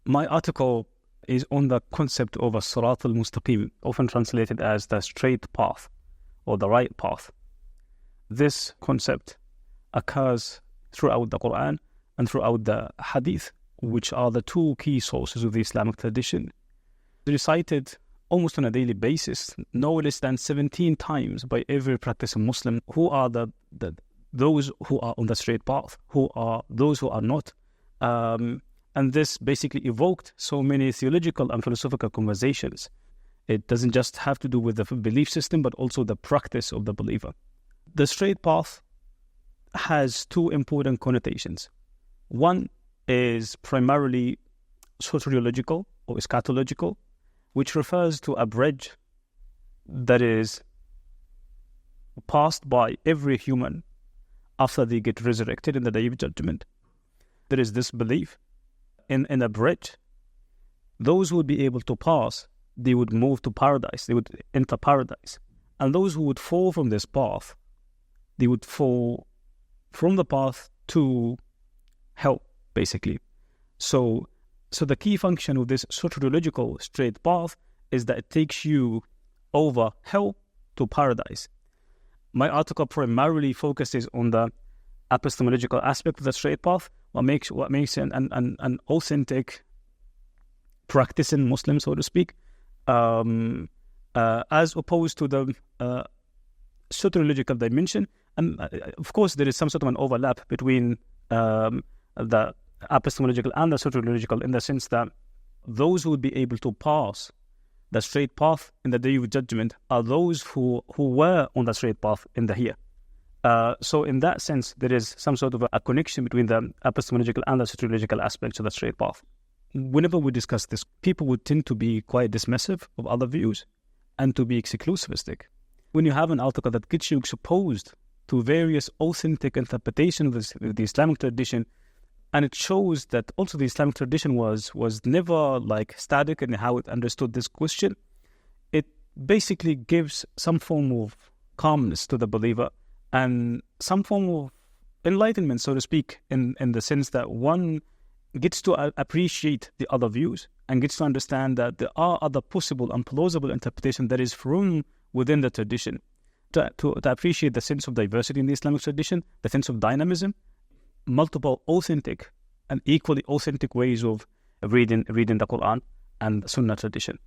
My article is on the concept of al-Ṣirāṭ al-Mustaqīm, often translated as the straight path or the right path. This concept occurs throughout the Quran and throughout the Hadith, which are the two key sources of the Islamic tradition. Recited almost on a daily basis, no less than 17 times by every practicing Muslim, who are those who are on the straight path, who are those who are not. And this basically evoked so many theological and philosophical conversations. It doesn't just have to do with the belief system, but also the practice of the believer. The straight path has two important connotations. One is primarily sociological or eschatological, which refers to a bridge that is passed by every human after they get resurrected in the Day of Judgment. There is this belief in a bridge. Those who would be able to pass, they would move to paradise, they would enter paradise. And those who would fall from this path, they would fall from the path to hell, basically. So the key function of this soteriological straight path is that it takes you over hell to paradise. My article primarily focuses on the epistemological aspect of the straight path, what makes an authentic practicing Muslim, so to speak, as opposed to the soteriological dimension. And of course, there is some sort of an overlap between the epistemological and the soteriological, in the sense that those who would be able to pass the straight path in the Day of Judgment are those who were on the straight path in the here. So in that sense, there is some sort of a connection between the epistemological and the soteriological aspects of the straight path. Whenever we discuss this, people would tend to be quite dismissive of other views and to be exclusivistic. When you have an article that gets you exposed to various authentic interpretations of the Islamic tradition, and it shows that also the Islamic tradition was never like static in how it understood this question, it basically gives some form of calmness to the believer and some form of enlightenment, so to speak, in the sense that one gets to appreciate the other views and gets to understand that there are other possible and plausible interpretations that is from within the tradition. To appreciate the sense of diversity in the Islamic tradition, the sense of dynamism, multiple authentic and equally authentic ways of reading the Quran and Sunnah tradition.